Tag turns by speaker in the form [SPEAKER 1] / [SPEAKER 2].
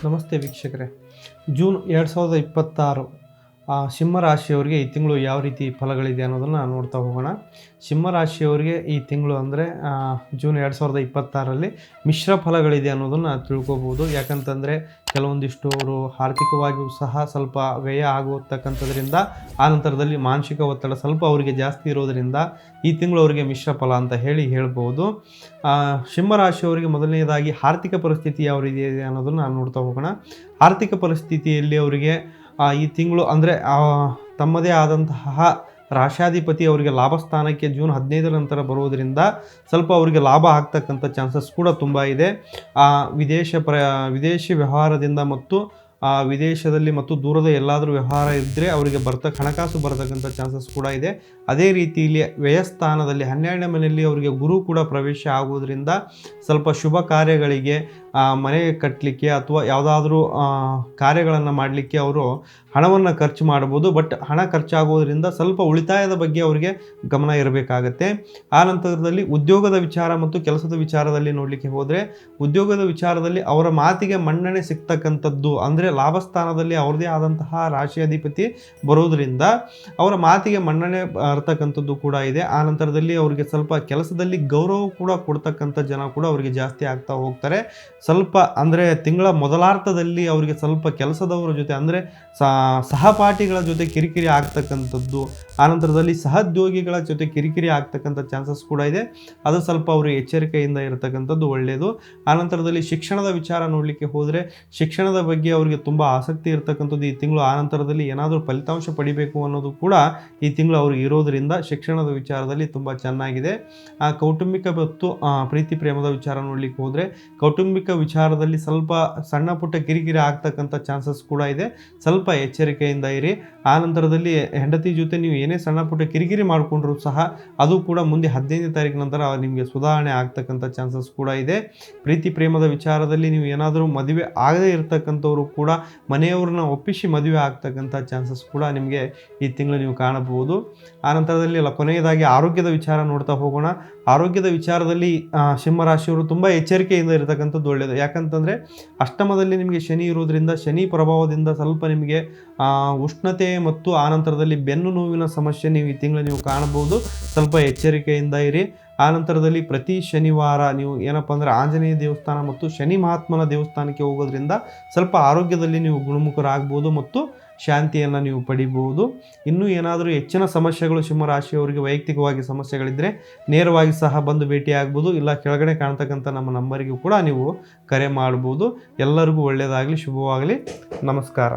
[SPEAKER 1] ನಮಸ್ತೆ ವೀಕ್ಷಕರೇ. ಜೂನ್ 2026 ಸಿಂಹ ರಾಶಿಯವರಿಗೆ ಈ ತಿಂಗಳು ಯಾವ ರೀತಿ ಫಲಗಳಿದೆ ಅನ್ನೋದನ್ನು ನೋಡ್ತಾ ಹೋಗೋಣ. ಸಿಂಹ ರಾಶಿಯವರಿಗೆ ಈ ತಿಂಗಳು ಅಂದರೆ ಜೂನ್ 2026ರಲ್ಲಿ ಮಿಶ್ರ ಫಲಗಳಿದೆ ಅನ್ನೋದನ್ನು ತಿಳ್ಕೊಬೋದು. ಯಾಕಂತಂದರೆ ಕೆಲವೊಂದಿಷ್ಟು ಅವರು ಆರ್ಥಿಕವಾಗಿಯೂ ಸಹ ಸ್ವಲ್ಪ ವ್ಯಯ ಆಗುತ್ತಕ್ಕಂಥದ್ರಿಂದ, ಆ ನಂತರದಲ್ಲಿ ಮಾನಸಿಕ ಒತ್ತಡ ಸ್ವಲ್ಪ ಅವರಿಗೆ ಜಾಸ್ತಿ ಇರೋದರಿಂದ ಈ ತಿಂಗಳು ಅವರಿಗೆ ಮಿಶ್ರ ಫಲ ಅಂತ ಹೇಳ್ಬೋದು. ಸಿಂಹ ರಾಶಿಯವರಿಗೆ ಮೊದಲನೇದಾಗಿ ಆರ್ಥಿಕ ಪರಿಸ್ಥಿತಿ ಯಾವ ರೀತಿ ಇದೆ ಅನ್ನೋದನ್ನು ನಾನು ನೋಡ್ತಾ ಹೋಗೋಣ. ಆರ್ಥಿಕ ಪರಿಸ್ಥಿತಿಯಲ್ಲಿ ಅವರಿಗೆ ಈ ತಿಂಗಳು ಅಂದರೆ ತಮ್ಮದೇ ಆದಂತಹ ರಾಶಾಧಿಪತಿ ಅವರಿಗೆ ಲಾಭ ಸ್ಥಾನಕ್ಕೆ ಜೂನ್ 15 ನಂತರ ಬರುವುದರಿಂದ ಸ್ವಲ್ಪ ಅವರಿಗೆ ಲಾಭ ಆಗ್ತಕ್ಕಂಥ ಚಾನ್ಸಸ್ ಕೂಡ ತುಂಬ ಇದೆ. ವಿದೇಶಿ ವ್ಯವಹಾರದಿಂದ ಮತ್ತು ವಿದೇಶದಲ್ಲಿ ಮತ್ತು ದೂರದ ಎಲ್ಲಾದರೂ ವ್ಯವಹಾರ ಇದ್ದರೆ ಅವರಿಗೆ ಹಣಕಾಸು ಬರತಕ್ಕಂಥ ಚಾನ್ಸಸ್ ಕೂಡ ಇದೆ. ಅದೇ ರೀತಿಯಲ್ಲಿ ವ್ಯಯಸ್ಥಾನದಲ್ಲಿ 12ನೇ ಮನೆಯಲ್ಲಿ ಅವರಿಗೆ ಗುರು ಕೂಡ ಪ್ರವೇಶ ಆಗುವುದರಿಂದ ಸ್ವಲ್ಪ ಶುಭ ಕಾರ್ಯಗಳಿಗೆ, ಮನೆ ಕಟ್ಟಲಿಕ್ಕೆ ಅಥವಾ ಯಾವುದಾದ್ರೂ ಕಾರ್ಯಗಳನ್ನು ಮಾಡಲಿಕ್ಕೆ ಅವರು ಹಣವನ್ನು ಖರ್ಚು ಮಾಡ್ಬೋದು. ಬಟ್ ಹಣ ಖರ್ಚಾಗುವುದರಿಂದ ಸ್ವಲ್ಪ ಉಳಿತಾಯದ ಬಗ್ಗೆ ಅವರಿಗೆ ಗಮನ ಇರಬೇಕಾಗತ್ತೆ. ಆ ನಂತರದಲ್ಲಿ ಉದ್ಯೋಗದ ವಿಚಾರ ಮತ್ತು ಕೆಲಸದ ವಿಚಾರದಲ್ಲಿ ನೋಡಲಿಕ್ಕೆ ಹೋದರೆ, ಉದ್ಯೋಗದ ವಿಚಾರದಲ್ಲಿ ಅವರ ಮಾತಿಗೆ ಮನ್ನಣೆ ಸಿಗ್ತಕ್ಕಂಥದ್ದು, ಅಂದರೆ ಲಾಭ ಸ್ಥಾನದಲ್ಲಿ ಅವ್ರದ್ದೇ ಆದಂತಹ ರಾಶಿಯಾಧಿಪತಿ ಬರೋದರಿಂದ ಅವರ ಮಾತಿಗೆ ಮನ್ನಣೆ ಬರ್ತಕ್ಕಂಥದ್ದು ಕೂಡ ಇದೆ. ಆ ನಂತರದಲ್ಲಿ ಅವರಿಗೆ ಸ್ವಲ್ಪ ಕೆಲಸದಲ್ಲಿ ಗೌರವ ಕೂಡ ಕೊಡ್ತಕ್ಕಂಥ ಜನ ಕೂಡ ಅವರಿಗೆ ಜಾಸ್ತಿ ಆಗ್ತಾ ಹೋಗ್ತಾರೆ. ಸ್ವಲ್ಪ ಅಂದರೆ ತಿಂಗಳ ಮೊದಲಾರ್ಧದಲ್ಲಿ ಅವರಿಗೆ ಸ್ವಲ್ಪ ಕೆಲಸದವರ ಜೊತೆ ಅಂದರೆ ಸಹಪಾಠಿಗಳ ಜೊತೆ ಕಿರಿಕಿರಿ ಆಗ್ತಕ್ಕಂಥದ್ದು, ಆನಂತರದಲ್ಲಿ ಸಹೋದ್ಯೋಗಿಗಳ ಜೊತೆ ಕಿರಿಕಿರಿ ಆಗ್ತಕ್ಕಂಥ ಚಾನ್ಸಸ್ ಕೂಡ ಇದೆ. ಅದು ಸ್ವಲ್ಪ ಅವರು ಎಚ್ಚರಿಕೆಯಿಂದ ಇರತಕ್ಕಂಥದ್ದು ಒಳ್ಳೆಯದು. ಆನಂತರದಲ್ಲಿ ಶಿಕ್ಷಣದ ವಿಚಾರ ನೋಡಲಿಕ್ಕೆ ಹೋದರೆ, ಶಿಕ್ಷಣದ ಬಗ್ಗೆ ಅವರಿಗೆ ತುಂಬ ಆಸಕ್ತಿ ಇರತಕ್ಕಂಥದ್ದು ಈ ತಿಂಗಳು. ಆನಂತರದಲ್ಲಿ ಏನಾದರೂ ಫಲಿತಾಂಶ ಪಡಿಬೇಕು ಅನ್ನೋದು ಕೂಡ ಈ ತಿಂಗಳು ಅವ್ರಿಗೆ ಇರೋದರಿಂದ ಶಿಕ್ಷಣದ ವಿಚಾರದಲ್ಲಿ ತುಂಬ ಚೆನ್ನಾಗಿದೆ. ಕೌಟುಂಬಿಕ ಮತ್ತು ಪ್ರೀತಿ ಪ್ರೇಮದ ವಿಚಾರ ನೋಡಲಿಕ್ಕೆ ಹೋದರೆ, ಕೌಟುಂಬಿಕ ವಿಚಾರದಲ್ಲಿ ಸ್ವಲ್ಪ ಸಣ್ಣ ಪುಟ್ಟ ಕಿರಿಕಿರಿ ಆಗ್ತಕ್ಕಂಥ ಚಾನ್ಸಸ್ ಕೂಡ ಇದೆ. ಸ್ವಲ್ಪ ಎಚ್ಚರಿಕೆಯಿಂದ ಇರಿ. ಆ ನಂತರದಲ್ಲಿ ಹೆಂಡತಿ ಜೊತೆ ನೀವು ಏನೇ ಸಣ್ಣ ಪುಟ್ಟ ಕಿರಿಕಿರಿ ಮಾಡಿಕೊಂಡ್ರೂ ಸಹ ಅದು ಕೂಡ ಮುಂದೆ 15ನೇ ತಾರೀಕು ನಂತರ ನಿಮಗೆ ಸುಧಾರಣೆ ಆಗ್ತಕ್ಕಂಥ ಚಾನ್ಸಸ್ ಕೂಡ ಇದೆ. ಪ್ರೀತಿ ಪ್ರೇಮದ ವಿಚಾರದಲ್ಲಿ ನೀವು ಏನಾದರೂ ಮದುವೆ ಆಗದೇ ಇರತಕ್ಕಂಥವ್ರು ಕೂಡ ಮನೆಯವ್ರನ್ನ ಒಪ್ಪಿಸಿ ಮದುವೆ ಆಗ್ತಕ್ಕಂಥ ಚಾನ್ಸಸ್ ಕೂಡ ನಿಮಗೆ ಈ ತಿಂಗಳು ನೀವು ಕಾಣಬಹುದು. ಆ ನಂತರದಲ್ಲಿ ಕೊನೆಯದಾಗಿ ಆರೋಗ್ಯದ ವಿಚಾರ ನೋಡ್ತಾ ಹೋಗೋಣ. ಆರೋಗ್ಯದ ವಿಚಾರದಲ್ಲಿ ಸಿಂಹರಾಶಿಯವರು ತುಂಬ ಎಚ್ಚರಿಕೆಯಿಂದ ಇರತಕ್ಕಂಥದ್ದು ಒಳ್ಳೆಯದು. ಯಾಕಂತಂದರೆ ಅಷ್ಟಮದಲ್ಲಿ ನಿಮಗೆ ಶನಿ ಇರೋದ್ರಿಂದ, ಶನಿ ಪ್ರಭಾವದಿಂದ ಸ್ವಲ್ಪ ನಿಮಗೆ ಉಷ್ಣತೆ ಮತ್ತು ಆನಂತರದಲ್ಲಿ ಬೆನ್ನು ನೋವಿನ ಸಮಸ್ಯೆ ನೀವು ಈ ತಿಂಗಳು ನೀವು ಕಾಣಬಹುದು. ಸ್ವಲ್ಪ ಎಚ್ಚರಿಕೆಯಿಂದ ಇರಿ. ಆನಂತರದಲ್ಲಿ ಪ್ರತಿ ಶನಿವಾರ ನೀವು ಏನಪ್ಪ ಅಂದರೆ ಆಂಜನೇಯ ದೇವಸ್ಥಾನ ಮತ್ತು ಶನಿ ಮಹಾತ್ಮನ ದೇವಸ್ಥಾನಕ್ಕೆ ಹೋಗೋದ್ರಿಂದ ಸ್ವಲ್ಪ ಆರೋಗ್ಯದಲ್ಲಿ ನೀವು ಗುಣಮುಖರಾಗ್ಬೋದು ಮತ್ತು ಶಾಂತಿಯನ್ನು ನೀವು ಪಡಿಬಹುದು. ಇನ್ನೂ ಏನಾದರೂ ಹೆಚ್ಚಿನ ಸಮಸ್ಯೆಗಳು ಸಿಂಹರಾಶಿಯವರಿಗೆ ವೈಯಕ್ತಿಕವಾಗಿ ಸಮಸ್ಯೆಗಳಿದ್ದರೆ ನೇರವಾಗಿ ಸಹ ಬಂದು ಭೇಟಿಯಾಗ್ಬೋದು. ಇಲ್ಲ ಕೆಳಗಡೆ ಕಾಣ್ತಕ್ಕಂಥ ನಮ್ಮ ನಂಬರಿಗೂ ಕೂಡ ನೀವು ಕರೆ ಮಾಡ್ಬೋದು. ಎಲ್ಲರಿಗೂ ಒಳ್ಳೆಯದಾಗಲಿ, ಶುಭವಾಗಲಿ. ನಮಸ್ಕಾರ.